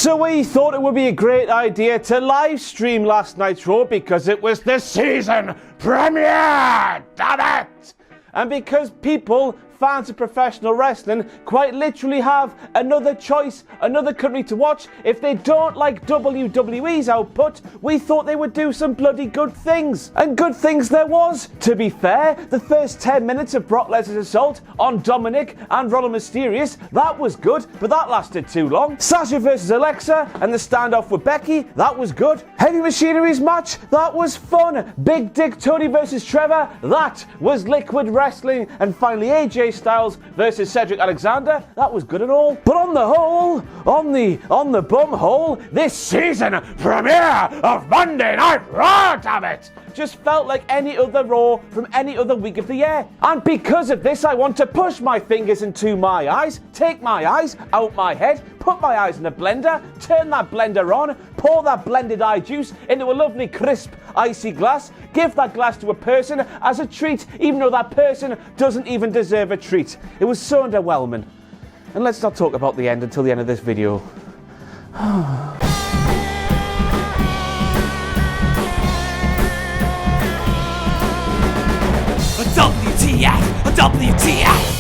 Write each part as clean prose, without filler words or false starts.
So we thought it would be a great idea to live stream last night's Raw because it was the season premiere, damn it! And because people, fans of professional wrestling, quite literally have another choice, another country to watch. If they don't like WWE's output, we thought they would do some bloody good things. And good things there was. To be fair, the first 10 minutes of Brock Lesnar's assault on Dominick and Mysterio, that was good, but that lasted too long. Sasha versus Alexa and the standoff with Becky, that was good. Heavy Machinery's match, that was fun. Big Dick Tony versus Trevor, that was liquid wrestling. And finally AJ Styles versus Cedric Alexander, that was good and all. But on the whole, on the bum hole, this season premiere of Monday Night Raw, damn it, just felt like any other Raw from any other week of the year. And because of this, I want to push my fingers into my eyes, take my eyes out my head, put my eyes in a blender, turn that blender on, pour that blended eye juice into a lovely crisp icy glass, give that glass to a person as a treat, even though that person doesn't even deserve a treat. It was so underwhelming. And let's not talk about the end until the end of this video. WTF!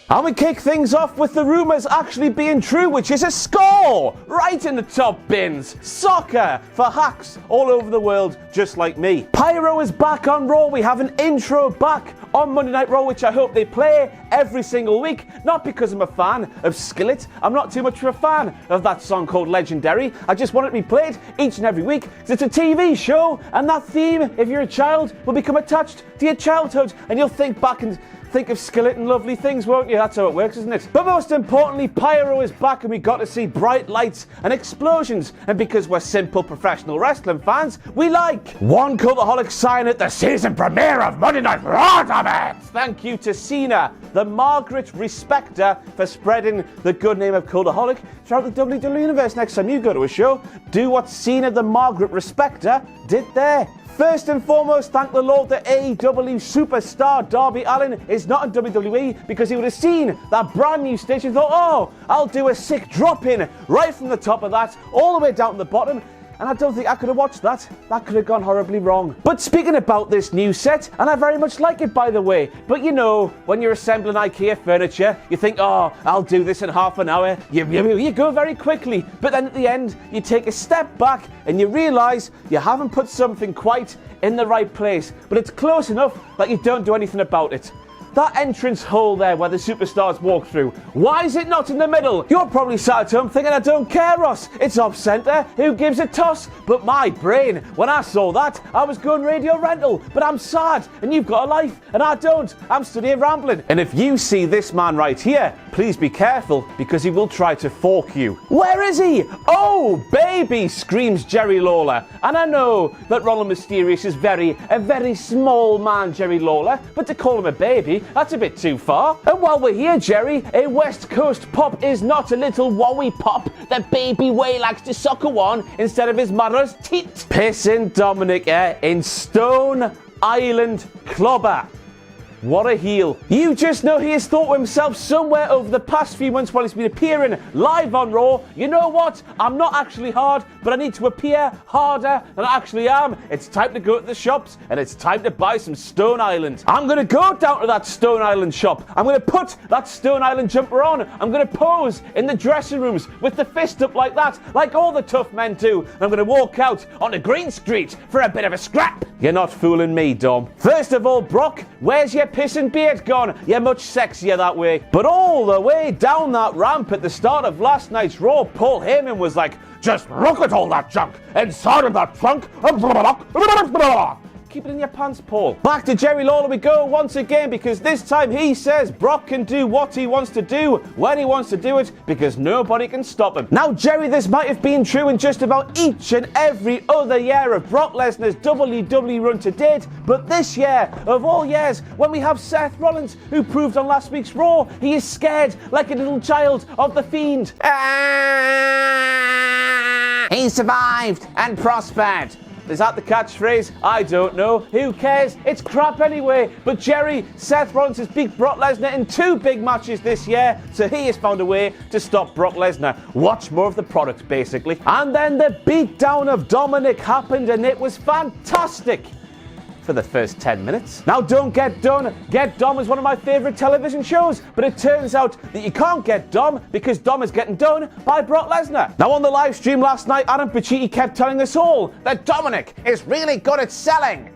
And we kick things off with the rumours actually being true, which is a score! Right in the top bins. Soccer for hacks all over the world, just like me. Pyro is back on Raw. We have an intro back on Monday Night Raw, which I hope they play every single week. Not because I'm a fan of Skillet. I'm not too much of a fan of that song called Legendary. I just want it to be played each and every week, because it's a TV show, and that theme, if you're a child, will become attached to your childhood, and you'll think back and think of Skillet and lovely things, won't you? That's how it works, isn't it? But most importantly, Pyro is back and we got to see bright lights and explosions. And because we're simple professional wrestling fans, we like one Cultaholic sign at the season premiere of Monday Night Raw, damn it! Thank you to Cena, the Margaret Respecter, for spreading the good name of Cultaholic throughout the WWE Universe. Next time you go to a show, do what Cena, the Margaret Respecter, did there. First and foremost, thank the Lord that AEW superstar Darby Allin is not in WWE, because he would have seen that brand new stitch and thought, oh, I'll do a sick drop-in right from the top of that, all the way down to the bottom. And I don't think I could have watched that. That could have gone horribly wrong. But speaking about this new set, and I very much like it, by the way, but you know, when you're assembling IKEA furniture, you think, oh, I'll do this in half an hour. You go very quickly. But then at the end, you take a step back and you realise you haven't put something quite in the right place. But it's close enough that you don't do anything about it. That entrance hole there where the superstars walk through, why is it not in the middle? You're probably sat at home thinking, I don't care, Ross. It's off centre. Who gives a toss? But my brain, when I saw that, I was going radio rental. But I'm sad, and you've got a life, and I don't. I'm stood here rambling. And if you see this man right here, please be careful, because he will try to fork you. Where is he? Oh, baby, screams Jerry Lawler. And I know that Mysterio is a very small man, Jerry Lawler, but to call him a baby, that's a bit too far. And while we're here, Jerry, a West Coast pop is not a little wowie pop that baby Way likes to suckle on instead of his mother's teat. Pissing Dominick in Stone Island Clobber. What a heel. You just know he has thought to himself somewhere over the past few months while he's been appearing live on Raw, you know what? I'm not actually hard, but I need to appear harder than I actually am. It's time to go to the shops and it's time to buy some Stone Island. I'm going to go down to that Stone Island shop. I'm going to put that Stone Island jumper on. I'm going to pose in the dressing rooms with the fist up like that, like all the tough men do. And I'm going to walk out onto Green Street for a bit of a scrap. You're not fooling me, Dom. First of all, Brock, where's your pissing beard gone? You're much sexier that way. But all the way down that ramp at the start of last night's Raw, Paul Heyman was like, just look at all that junk inside of that trunk. Keep it in your pants, Paul. Back to Jerry Lawler we go once again, because this time he says Brock can do what he wants to do when he wants to do it, because nobody can stop him. Now, Jerry, this might have been true in just about each and every other year of Brock Lesnar's WWE run to date, but this year, of all years, when we have Seth Rollins, who proved on last week's Raw, he is scared like a little child of the Fiend. He survived and prospered. Is that the catchphrase? I don't know. Who cares? It's crap anyway. But Jerry, Seth Rollins has beat Brock Lesnar in 2 big matches this year, so he has found a way to stop Brock Lesnar. Watch more of the product, basically. And then the beatdown of Dominick happened, and it was fantastic for the first 10 minutes. Now, don't get done. Get Dom is one of my favourite television shows, but it turns out that you can't get Dom because Dom is getting done by Brock Lesnar. Now, on the live stream last night, Adam Pacitti kept telling us all that Dominick is really good at selling.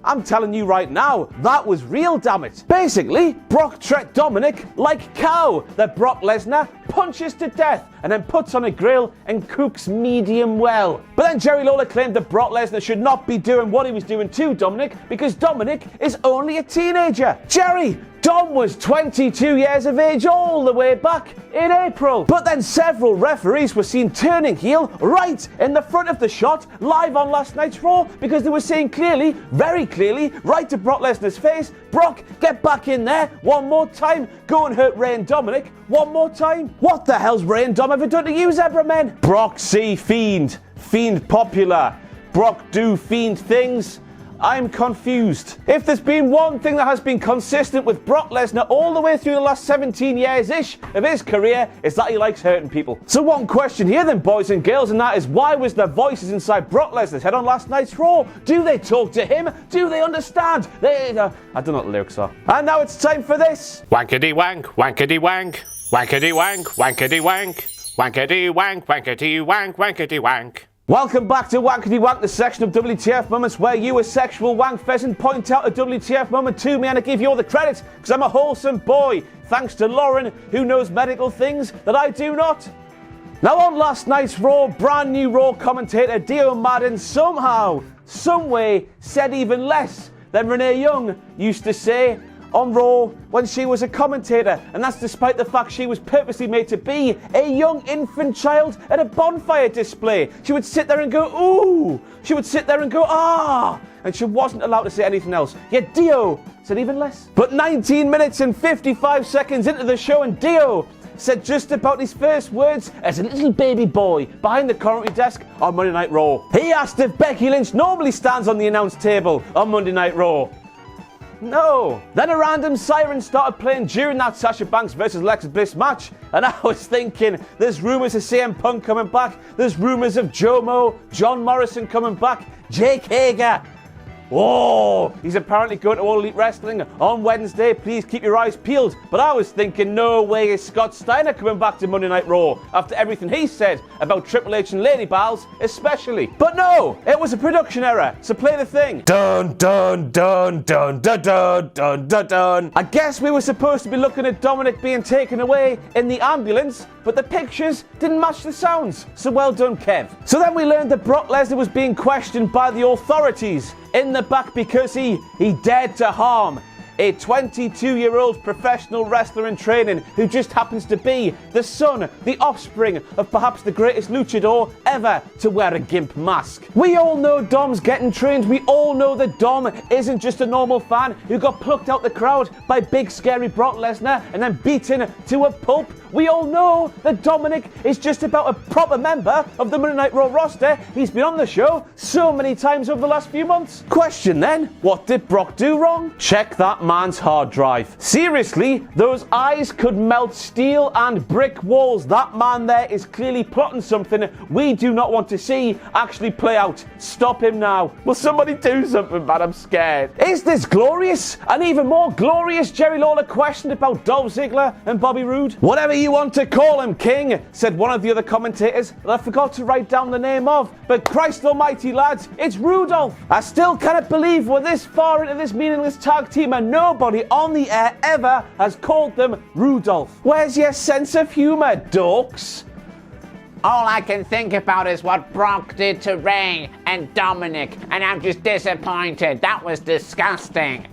I'm telling you right now, that was real, damn it. Basically, Brock treated Dominick like cow that Brock Lesnar punches to death and then puts on a grill and cooks medium well. But then Jerry Lawler claimed that Brock Lesnar should not be doing what he was doing to Dominick because Dominick is only a teenager. Jerry, Dom was 22 years of age all the way back in April. But then several referees were seen turning heel right in the front of the shot live on last night's Raw because they were saying clearly, very clearly, right to Brock Lesnar's face, Brock, get back in there one more time. Go and hurt Ray and Dominic one more time. What the hell's Ray and Dom ever done to you, Zebra men? Brock see Fiend. Fiend popular. Brock do Fiend things. I'm confused. If there's been one thing that has been consistent with Brock Lesnar all the way through the last 17 years-ish of his career, is that he likes hurting people. So one question here then, boys and girls, and that is, why was there voices inside Brock Lesnar's head on last night's Raw? Do they talk to him? Do they understand? I don't know what the lyrics are. And now it's time for this. Wankety wank, wankety wank, wankety wank, wankety wank, wankety wank, wankety wank, wankety wank. Welcome back to Wankety Wank, the section of WTF Moments where you, a sexual wank pheasant, point out a WTF moment to me and I give you all the credit because I'm a wholesome boy, thanks to Lauren, who knows medical things that I do not. Now, on last night's Raw, brand new Raw commentator Dio Madden somehow, someway, said even less than Renee Young used to say on Raw when she was a commentator, and that's despite the fact she was purposely made to be a young infant child at a bonfire display. She would sit there and go, ooh! She would sit there and go, ah! And she wasn't allowed to say anything else. Yet Dio said even less. But 19 minutes and 55 seconds into the show, and Dio said just about his first words as a little baby boy behind the commentary desk on Monday Night Raw. He asked if Becky Lynch normally stands on the announce table on Monday Night Raw. No. Then a random siren started playing during that Sasha Banks versus Alexa Bliss match, and I was thinking, there's rumours of CM Punk coming back, there's rumours of Jomo, John Morrison coming back, Jake Hager. Oh, he's apparently going to All Elite Wrestling on Wednesday. Please keep your eyes peeled. But I was thinking, no way is Scott Steiner coming back to Monday Night Raw after everything he said about Triple H and Lady Balls, especially. But no, it was a production error. So play the thing. Dun dun dun dun dun dun dun dun dun. I guess we were supposed to be looking at Dominic being taken away in the ambulance, but the pictures didn't match the sounds. So well done, Kev. So then we learned that Brock Lesnar was being questioned by the authorities in the back because he dared to harm a 22-year-old professional wrestler in training who just happens to be the son, the offspring of perhaps the greatest luchador ever to wear a gimp mask. We all know Dom's getting trained. We all know that Dom isn't just a normal fan who got plucked out the crowd by big scary Brock Lesnar and then beaten to a pulp. We all know that Dominic is just about a proper member of the Monday Night Raw roster. He's been on the show so many times over the last few months. Question then, what did Brock do wrong? Check that man's hard drive. Seriously, those eyes could melt steel and brick walls. That man there is clearly plotting something we do not want to see actually play out. Stop him now. Will somebody do something, man? I'm scared. Is this glorious? An even more glorious Jerry Lawler question about Dolph Ziggler and Bobby Roode? Whatever you want to call him, King, said one of the other commentators that I forgot to write down the name of. But Christ almighty, lads, it's Rudolph. I still cannot believe we're this far into this meaningless tag team and nobody on the air ever has called them Rudolph. Where's your sense of humour, dorks? All I can think about is what Brock did to Ray and Dominic, and I'm just disappointed. That was disgusting.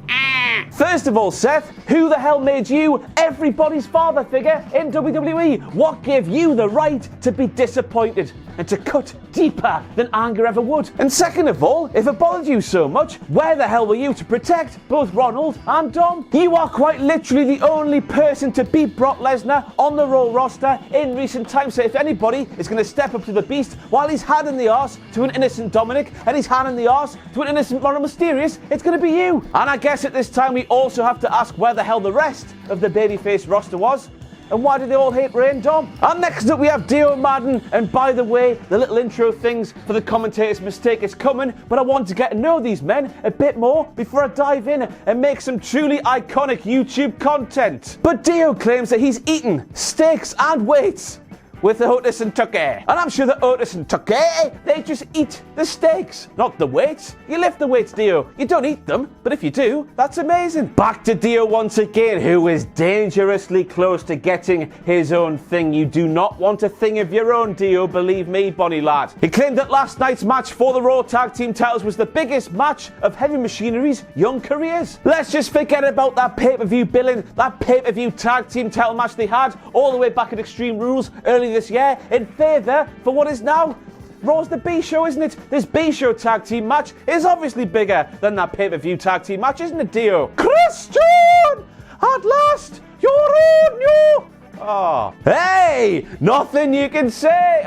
First of all, Seth, who the hell made you everybody's father figure in WWE? What gave you the right to be disappointed and to cut deeper than anger ever would. And second of all, if it bothered you so much, where the hell were you to protect both Ronald and Dom? You are quite literally the only person to beat Brock Lesnar on the Raw roster in recent times. So if anybody is going to step up to the beast while he's hand in the arse to an innocent Dominic and he's hand in the arse to an innocent Mysterio, it's going to be you. And I guess at this time we also have to ask where the hell the rest of the babyface roster was. And why do they all hate Ray and Dom? And next up we have Dio Madden. And by the way, the little intro things for the commentator's mistake is coming, but I want to get to know these men a bit more before I dive in and make some truly iconic YouTube content. But Dio claims that he's eaten steaks and weights with Otis and Tucker. And I'm sure that Otis and Tucker, they just eat the steaks, not the weights. You lift the weights, Dio. You don't eat them, but if you do, that's amazing. Back to Dio once again, who is dangerously close to getting his own thing. You do not want a thing of your own, Dio, believe me, Bonnie lad. He claimed that last night's match for the Raw Tag Team titles was the biggest match of Heavy Machinery's young careers. Let's just forget about that pay-per-view billing, that pay-per-view tag team title match they had all the way back at Extreme Rules early this year in favour for what is now Raw's the B-Show, isn't it? This B-Show tag team match is obviously bigger than that pay-per-view tag team match, isn't it, Dio? Christian! At last, you're on, you! Oh. Hey! Nothing you can say!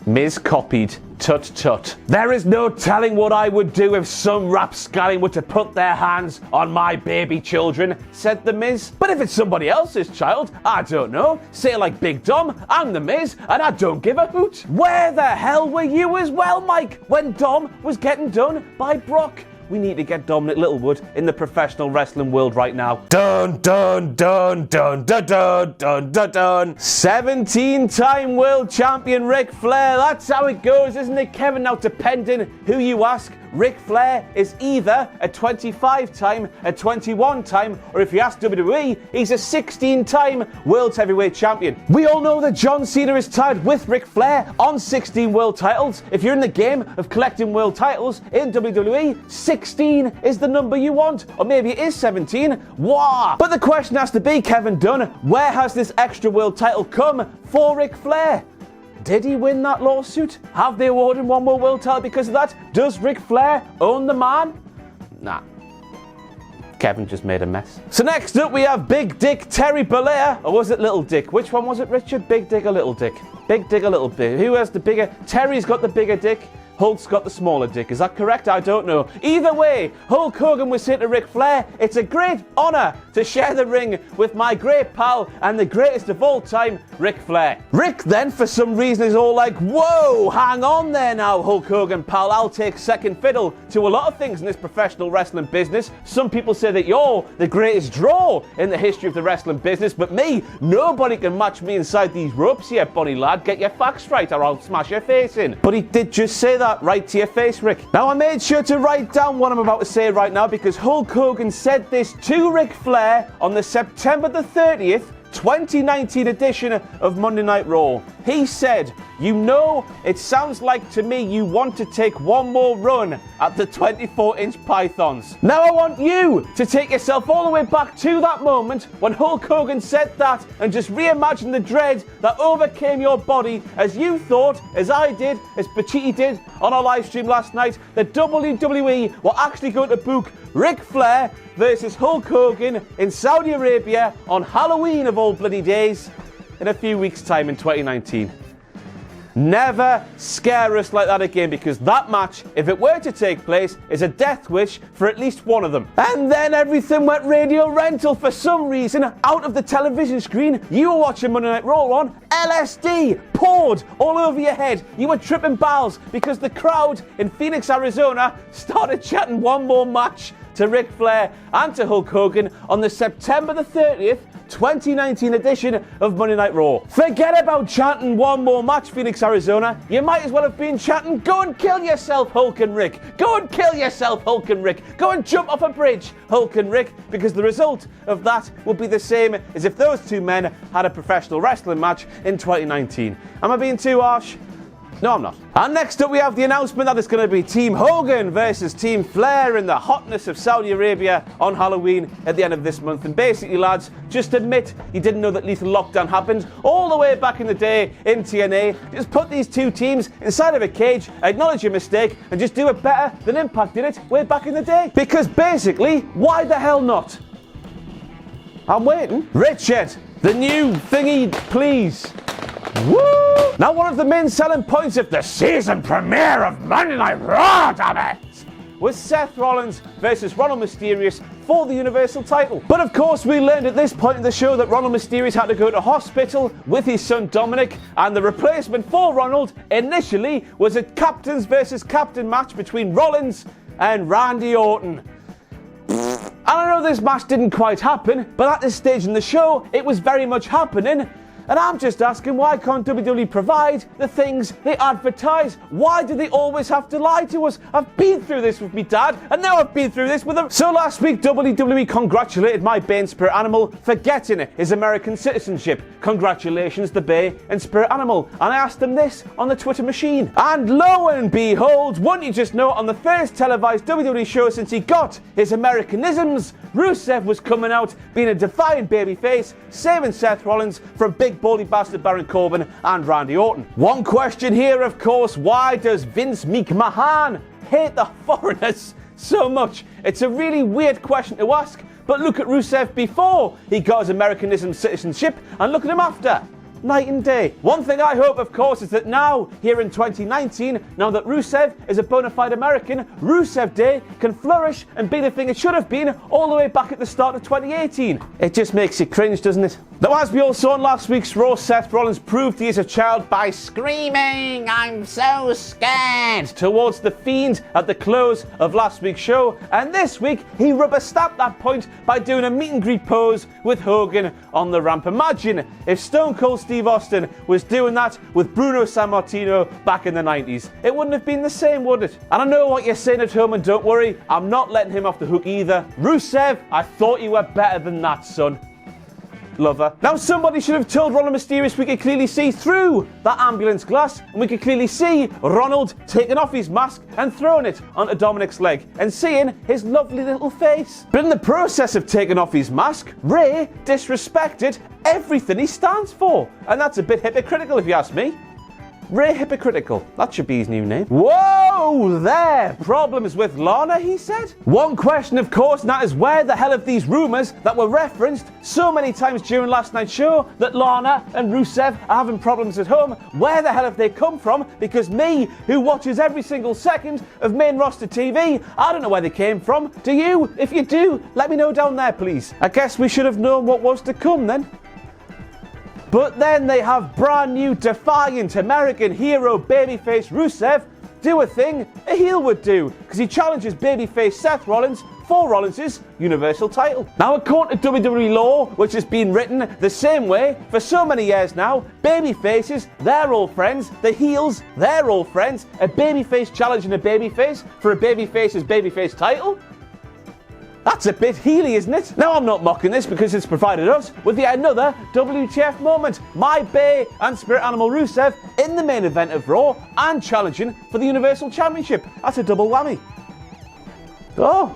Miscopied. Tut tut. There is no telling what I would do if some rapscallion were to put their hands on my baby children, said The Miz. But if it's somebody else's child, I don't know. Say like Big Dom, I'm The Miz, and I don't give a hoot. Where the hell were you as well, Mike, when Dom was getting done by Brock? We need to get Dominic Littlewood in the professional wrestling world right now. Dun dun dun dun dun dun dun dun dun. 17-time world champion Ric Flair. That's how it goes, isn't it, Kevin? Now, depending who you ask, Ric Flair is either a 25-time, a 21-time, or if you ask WWE, he's a 16-time World Heavyweight Champion. We all know that John Cena is tied with Ric Flair on 16 world titles. If you're in the game of collecting world titles in WWE, 16 is the number you want. Or maybe it is 17. Wow! But the question has to be, Kevin Dunn, where has this extra world title come for Ric Flair? Did he win that lawsuit? Have they awarded one more world title because of that? Does Ric Flair own the man? Nah. Kevin just made a mess. So next up we have Big Dick Terry Bollea. Or was it Little Dick? Which one was it, Richard? Big Dick or Little Dick? Big Dick or Little Dick? Who has the bigger? Terry's got the bigger dick. Hulk's got the smaller dick. Is that correct? I don't know. Either way, Hulk Hogan was saying to Ric Flair, it's a great honour to share the ring with my great pal and the greatest of all time, Ric Flair. Rick then, for some reason, is all like, whoa, hang on there now, Hulk Hogan, pal. I'll take second fiddle to a lot of things in this professional wrestling business. Some people say that you're the greatest draw in the history of the wrestling business, but me, nobody can match me inside these ropes here, Bonnie lad. Get your facts right or I'll smash your face in. But he did just say that right to your face, Rick. Now, I made sure to write down what I'm about to say right now because Hulk Hogan said this to Ric Flair on the September the 30th, 2019 edition of Monday Night Raw. He said, you know, it sounds like to me you want to take one more run at the 24-inch pythons. Now I want you to take yourself all the way back to that moment when Hulk Hogan said that and just reimagine the dread that overcame your body as you thought, as I did, as Pacitti did on our live stream last night, that WWE were actually going to book Ric Flair versus Hulk Hogan in Saudi Arabia on Halloween of all bloody days in a few weeks' time in 2019. Never scare us like that again, because that match, if it were to take place, is a death wish for at least one of them. And then everything went radio rental for some reason. Out of the television screen you were watching Monday Night Raw on, LSD poured all over your head. You were tripping balls because the crowd in Phoenix, Arizona started chanting one more match to Ric Flair and to Hulk Hogan on the September the 30th, 2019 edition of Monday Night Raw. Forget about chanting one more match, Phoenix, Arizona. You might as well have been chanting, go and kill yourself, Hulk and Rick. Go and kill yourself, Hulk and Rick. Go and jump off a bridge, Hulk and Rick, because the result of that would be the same as if those two men had a professional wrestling match in 2019. Am I being too harsh? No, I'm not. And next up we have the announcement that it's going to be Team Hogan versus Team Flair in the hotness of Saudi Arabia on Halloween at the end of this month. And basically, lads, just admit you didn't know that Lethal Lockdown happened all the way back in the day in TNA. Just put these two teams inside of a cage, acknowledge your mistake, and just do it better than Impact did it way back in the day. Because basically, why the hell not? I'm waiting. Richard, the new thingy, please. Woo! Now, one of the main selling points of the season premiere of Monday Night Raw, damn it, was Seth Rollins versus Ronald Mysterio for the Universal title. But of course, we learned at this point in the show that Ronald Mysterio had to go to hospital with his son Dominick, and the replacement for Ronald initially was a captains versus captain match between Rollins and Randy Orton. And I know this match didn't quite happen, but at this stage in the show, it was very much happening. And I'm just asking, why can't WWE provide the things they advertise? Why do they always have to lie to us? I've been through this with me dad, and now I've been through this with him. So last week, WWE congratulated my Bay and Spirit Animal for getting his American citizenship. Congratulations, the Bay and Spirit Animal. And I asked them this on the Twitter machine. And lo and behold, wouldn't you just know, on the first televised WWE show since he got his Americanisms, Rusev was coming out being a defiant babyface, saving Seth Rollins from big baldy bastard Baron Corbin and Randy Orton. One question here, of course, why does Vince McMahon hate the foreigners so much? It's a really weird question to ask, but look at Rusev before he got his Americanism citizenship, and look at him after. Night and day. One thing I hope, of course, is that now, here in 2019, now that Rusev is a bona fide American, Rusev Day can flourish and be the thing it should have been all the way back at the start of 2018. It just makes you cringe, doesn't it? Now, as we all saw in last week's Raw, Seth Rollins proved he is a child by Screaming, I'm so scared. towards the Fiend at the close of last week's show, and this week he rubber-stamped that point by doing a meet and greet pose with Hogan on the ramp. Imagine if Stone Cold Steve Austin was doing that with Bruno Sammartino back in the 90s. It wouldn't have been the same, would it? And I know what you're saying at home, and don't worry, I'm not letting him off the hook either. Rusev, I thought you were better than that, son. Lover. Now, somebody should have told Ronald Mysterio we could clearly see through that ambulance glass, and we could clearly see Ronald taking off his mask and throwing it onto Dominick's leg and seeing his lovely little face. But in the process of taking off his mask, Ray disrespected everything he stands for, and that's a bit hypocritical if you ask me. Ray Hypocritical. That should be his new name. Whoa there! Problems with Lana, he said? One question, of course, and that is where the hell have these rumours that were referenced so many times during last night's show that Lana and Rusev are having problems at home, where the hell have they come from? Because me, who watches every single second of main roster TV, I don't know where they came from. Do you? If you do, let me know down there, please. I guess we should have known what was to come then. But then they have brand new defiant American hero babyface Rusev do a thing a heel would do, because he challenges babyface Seth Rollins for Rollins' Universal title. Now, according to WWE law, which has been written the same way for so many years now, babyfaces, they're all friends, the heels, they're all friends, a babyface challenging a babyface for a babyface's babyface title? That's a bit heely, isn't it? Now, I'm not mocking this because it's provided us with yet another WTF moment. My Bay and Spirit Animal Rusev in the main event of Raw and challenging for the Universal Championship. That's a double whammy. Oh.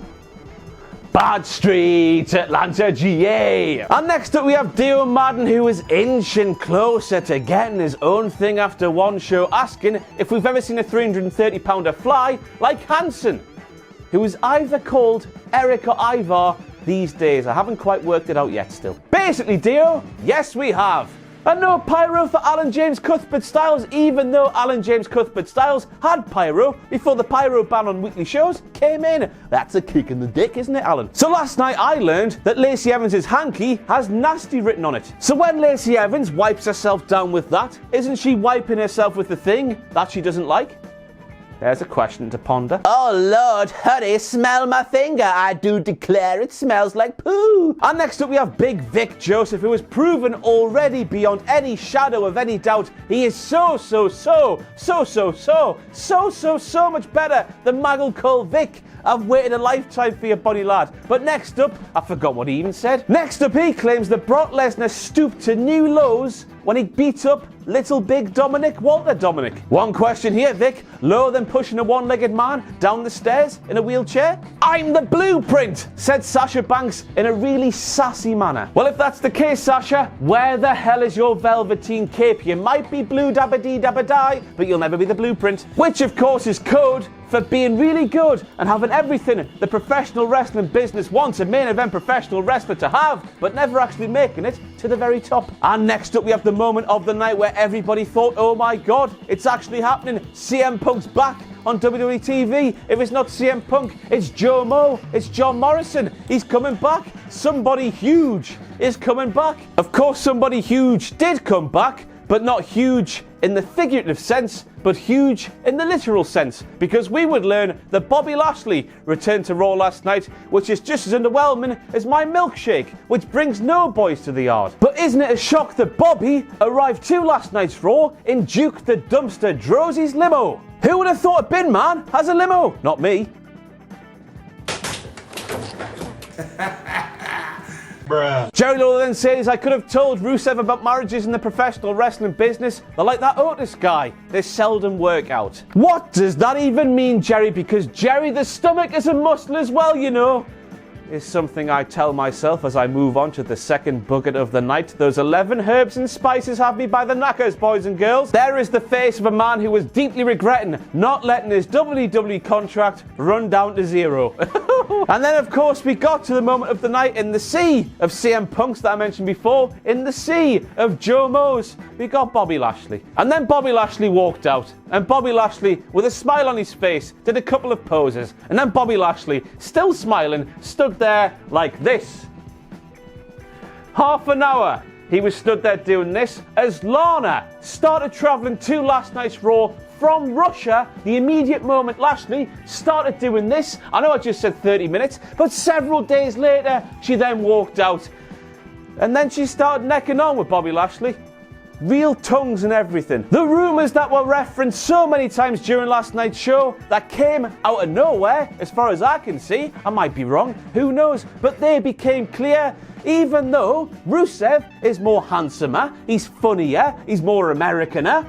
Bad Street, Atlanta, GA. And next up we have Dio Madden, who is inching closer to getting his own thing after one show, asking if we've ever seen a 330-pounder fly like Hanson, who is either called Eric or Ivar these days. I haven't quite worked it out yet still. Basically, Dio, yes we have. And no pyro for Alan James Cuthbert Styles, even though Alan James Cuthbert Styles had pyro before the pyro ban on weekly shows came in. That's a kick in the dick, isn't it, Alan? So last night I learned that Lacey Evans' hanky has nasty written on it. So when Lacey Evans wipes herself down with that, isn't she wiping herself with the thing that she doesn't like? There's a question to ponder. Oh Lord, honey, smell my finger. I do declare it smells like poo. And next up we have Big Vic Joseph, who has proven already beyond any shadow of any doubt he is so much better than Maggle Cole Vic. I've waited a lifetime for your body, lad. But next up, I forgot what he even said. Next up, he claims that Brock Lesnar stooped to new lows when he beat up Little Big Dominick, Walter Dominick. One question here, Vic. Lower than pushing a one-legged man down the stairs in a wheelchair? I'm the blueprint, said Sasha Banks in a really sassy manner. Well, if that's the case, Sasha, where the hell is your velveteen cape? You might be blue dabba-dee dabba-die, but you'll never be the blueprint. Which, of course, is code for being really good and having everything the professional wrestling business wants a main event professional wrestler to have, but never actually making it to the very top. And next up, we have the moment of the night where everybody thought, oh my god, it's actually happening. CM Punk's back on WWE TV. If it's not CM Punk, it's Joe Mo, it's John Morrison. He's coming back. Somebody huge is coming back. Of course, somebody huge did come back, but not huge in the figurative sense, but huge in the literal sense, because we would learn that Bobby Lashley returned to Raw last night, which is just as underwhelming as my milkshake, which brings no boys to the yard. But isn't it a shock that Bobby arrived to last night's Raw in Duke the Dumpster Drozie's limo? Who would have thought a bin man has a limo? Not me. Bruh. Jerry Lawler then says, I could have told Rusev about marriages in the professional wrestling business. They're like that Otis guy. They seldom work out. What does that even mean, Jerry? Because Jerry the stomach is a muscle as well, you know. Is something I tell myself as I move on to the second bucket of the night. Those 11 herbs and spices have me by the knackers, boys and girls. There is the face of a man who was deeply regretting not letting his WWE contract run down to zero. And then, of course, we got to the moment of the night in the sea of CM Punks that I mentioned before, in the sea of Joe Mo's. We got Bobby Lashley. And then Bobby Lashley walked out. And Bobby Lashley, with a smile on his face, did a couple of poses. And then Bobby Lashley, still smiling, stood there like this. Half an hour he was stood there doing this as Lana started travelling to last night's Raw from Russia. The immediate moment Lashley started doing this, I know I just said 30 minutes, but several days later she then walked out. And then she started necking on with Bobby Lashley. Real tongues and everything. The rumours that were referenced so many times during last night's show that came out of nowhere, as far as I can see, I might be wrong, who knows, but they became clear. Even though Rusev is more handsomer, he's funnier, he's more Americaner,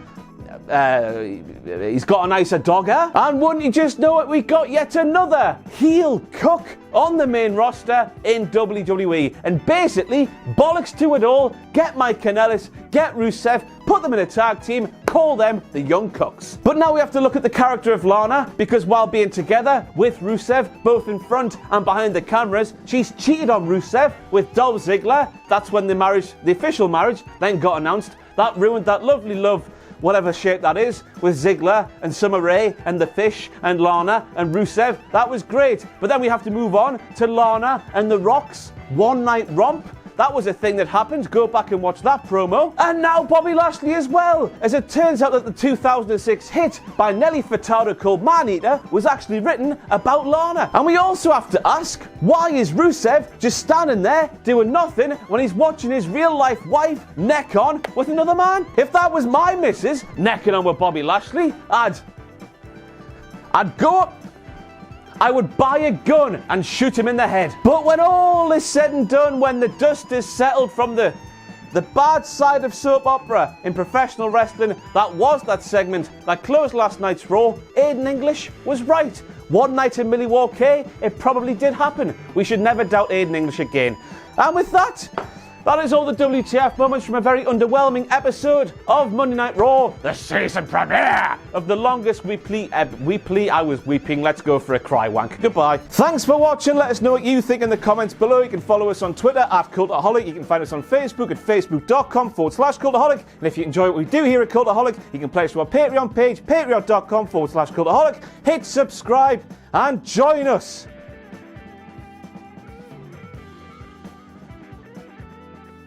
he's got a nicer dogger, and wouldn't you just know it, we got yet another heel cook on the main roster in WWE. And basically, bollocks to it all, get Mike Kanellis, get Rusev, put them in a tag team, call them the Young Cooks. But now we have to look at the character of Lana, because while being together with Rusev, both in front and behind the cameras, she's cheated on Rusev with Dolph Ziggler. That's when the official marriage, then got announced. That ruined that lovely love, whatever shape that is, with Ziggler and Summer Rae and The Fish and Lana and Rusev. That was great. But then we have to move on to Lana and The Rock's One Night Romp. That was a thing that happened. Go back and watch that promo. And now Bobby Lashley as well. As it turns out that the 2006 hit by Nelly Furtado called Man Eater was actually written about Lana. And we also have to ask, why is Rusev just standing there doing nothing when he's watching his real life wife neck on with another man? If that was my missus necking on with Bobby Lashley, I'd go up, I would buy a gun and shoot him in the head. But when all is said and done, when the dust is settled from the bad side of soap opera in professional wrestling, that was that segment that closed last night's Raw, Aiden English was right. One night in Milwaukee, it probably did happen. We should never doubt Aiden English again. And with that is all the WTF moments from a very underwhelming episode of Monday Night Raw, the season premiere of the longest weekly. I was weeping. Let's go for a cry wank. Goodbye. Thanks for watching. Let us know what you think in the comments below. You can follow us on Twitter at Cultaholic. You can find us on Facebook at facebook.com/Cultaholic. And if you enjoy what we do here at Cultaholic, you can pledge to our Patreon page, patreon.com/Cultaholic. Hit subscribe and join us.